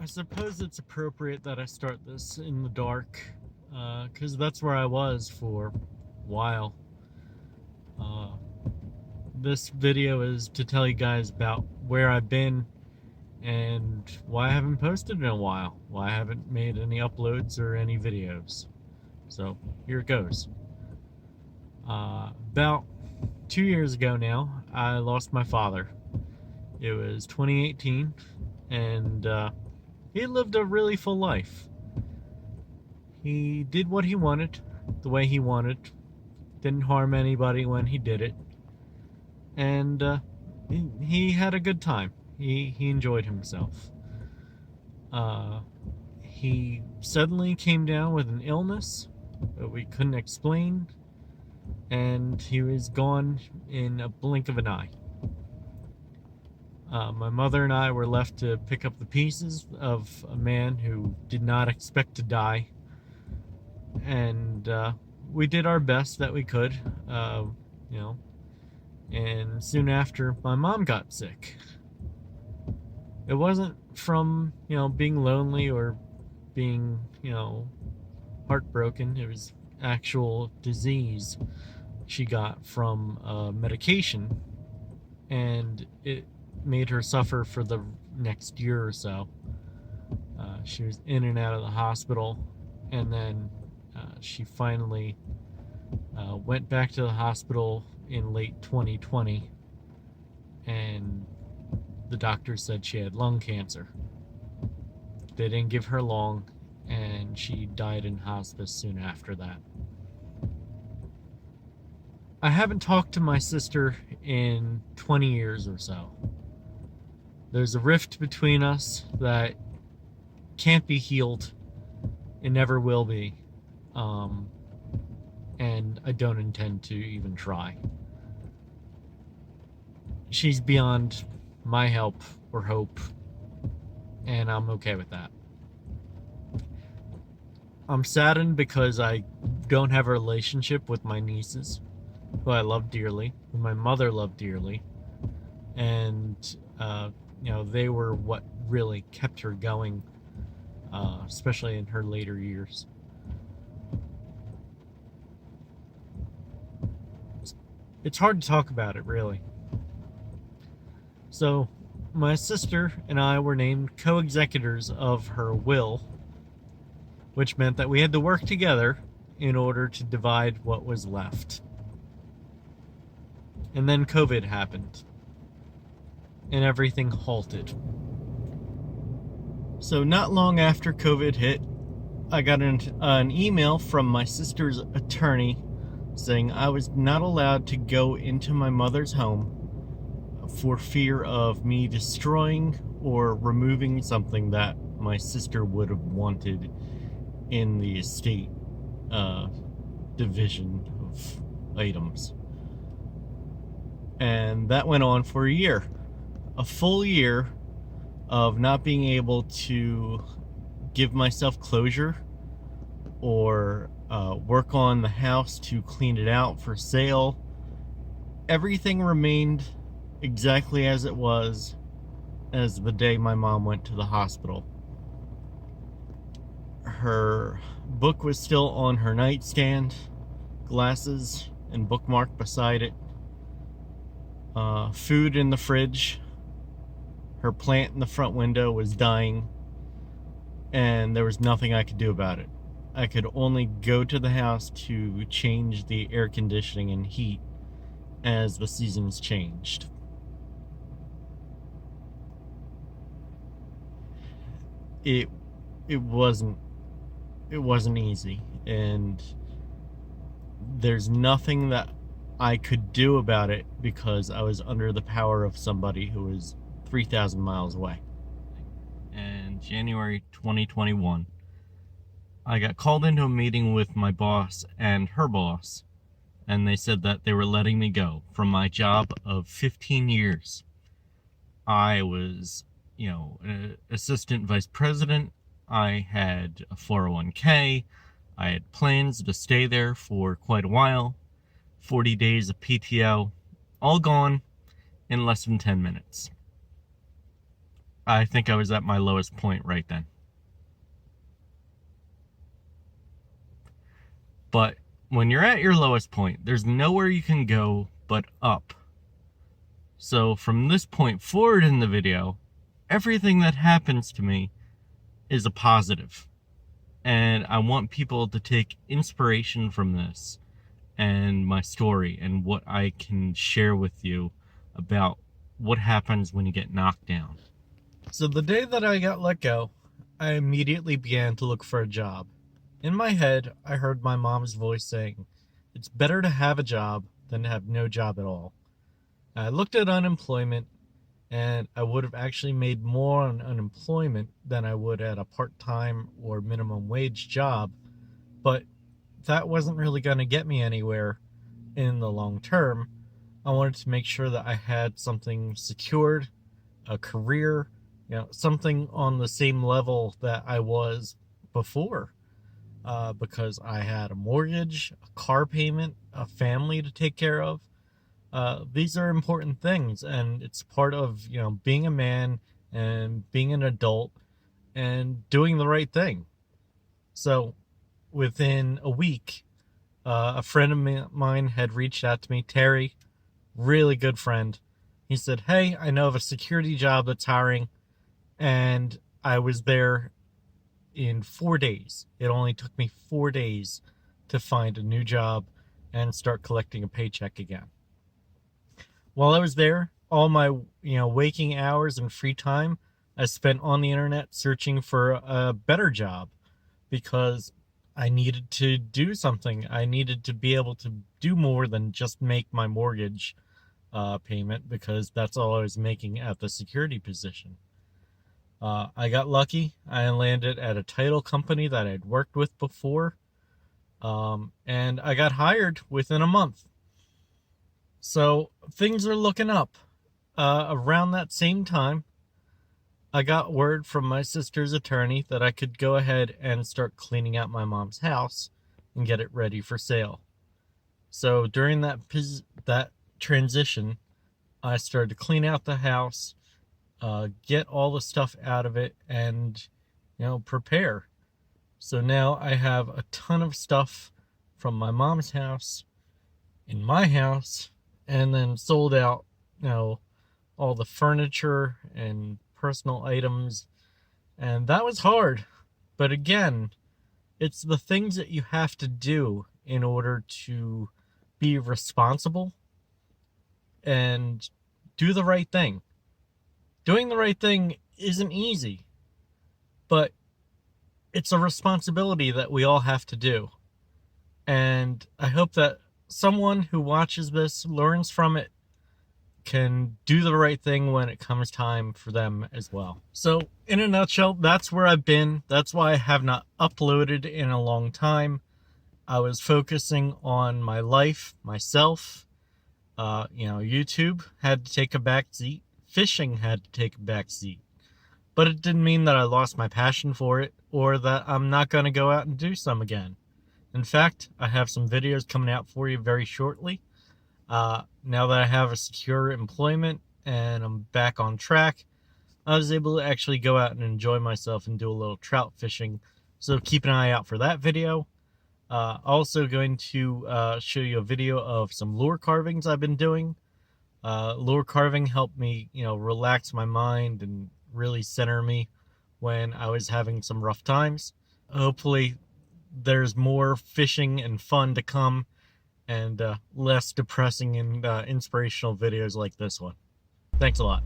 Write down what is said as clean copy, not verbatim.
suppose it's appropriate that I start this in the dark, because that's where I was for a while. Uh, this video is to tell you guys about where I've been and why I haven't posted in a while, why I haven't made any uploads or any videos. So here it goes. About 2 years ago now, I lost my father. It was 2018, and he lived a really full life. He did what he wanted, the way he wanted, didn't harm anybody when he did it, and he had a good time. He enjoyed himself. He suddenly came down with an illness that we couldn't explain, and he was gone in a blink of an eye. My mother and I were left to pick up the pieces of a man who did not expect to die, and we did our best that we could, and soon after, my mom got sick. It wasn't from, being lonely or being, heartbroken. It was actual disease she got from medication, and it made her suffer for the next year or so. She was in and out of the hospital, and then she finally went back to the hospital in late 2020, and the doctor said she had lung cancer. They didn't give her long, and she died in hospice soon after that. I haven't talked to my sister in 20 years or so. There's a rift between us that can't be healed. It never will be. And I don't intend to even try. She's beyond my help or hope, and I'm okay with that. I'm saddened because I don't have a relationship with my nieces, who I love dearly, who my mother loved dearly, and they were what really kept her going, especially in her later years. It's hard to talk about it, really. So, my sister and I were named co-executors of her will, which meant that we had to work together in order to divide what was left. And then COVID happened, and everything halted. So not long after COVID hit, I got an email from my sister's attorney saying I was not allowed to go into my mother's home for fear of me destroying or removing something that my sister would have wanted in the estate division of items. And that went on for a year. A full year of not being able to give myself closure or work on the house to clean it out for sale. Everything remained exactly as it was as the day my mom went to the hospital. Her book was still on her nightstand, glasses and bookmark beside it, food in the fridge, her plant in the front window was dying, and there was nothing I could do about it. I could only go to the house to change the air conditioning and heat as the seasons changed. It wasn't easy, and there's nothing that I could do about it because I was under the power of somebody who was 3,000 miles away. In January 2021, I got called into a meeting with my boss and her boss, and they said that they were letting me go from my job of 15 years. I was, assistant vice president. I had a 401k. I had plans to stay there for quite a while. 40 days of PTO, all gone in less than 10 minutes. I think I was at my lowest point right then. But when you're at your lowest point, there's nowhere you can go but up. So from this point forward in the video, everything that happens to me is a positive. And I want people to take inspiration from this and my story and what I can share with you about what happens when you get knocked down. So the day that I got let go, I immediately began to look for a job. In my head, I heard my mom's voice saying, "It's better to have a job than to have no job at all." I looked at unemployment, and I would have actually made more on unemployment than I would at a part-time or minimum wage job, but that wasn't really going to get me anywhere in the long term. I wanted to make sure that I had something secured, a career, something on the same level that I was before, because I had a mortgage, a car payment, a family to take care of. These are important things, and it's part of being a man and being an adult and doing the right thing. So within a week, a friend of mine had reached out to me, Terry, really good friend. He said, "Hey, I know of a security job that's hiring," and I was there in 4 days. It only took me 4 days to find a new job and start collecting a paycheck again. While I was there, all my waking hours and free time I spent on the internet searching for a better job, because I needed to do something. I needed to be able to do more than just make my mortgage payment, because that's all I was making at the security position. I got lucky. I landed at a title company that I'd worked with before, and I got hired within a month. So things are looking up. Around that same time, I got word from my sister's attorney that I could go ahead and start cleaning out my mom's house and get it ready for sale. So during that transition, I started to clean out the house, get all the stuff out of it, and prepare. So now I have a ton of stuff from my mom's house in my house, and then sold out all the furniture and personal items. And that was hard, but again, it's the things that you have to do in order to be responsible and do the right thing. Doing the right thing isn't easy, but it's a responsibility that we all have to do. And I hope that someone who watches this learns from it, can do the right thing when it comes time for them as well. So in a nutshell, that's where I've been. That's why I have not uploaded in a long time. I was focusing on my life, myself. YouTube had to take a back seat. Fishing had to take a back seat. But it didn't mean that I lost my passion for it, or that I'm not going to go out and do some again. In fact, I have some videos coming out for you very shortly. Now that I have a secure employment and I'm back on track, I was able to actually go out and enjoy myself and do a little trout fishing. So keep an eye out for that video. Also going to show you a video of some lure carvings I've been doing. Lure carving helped me, relax my mind and really center me when I was having some rough times. Hopefully there's more fishing and fun to come, and less depressing and inspirational videos like this one. Thanks a lot.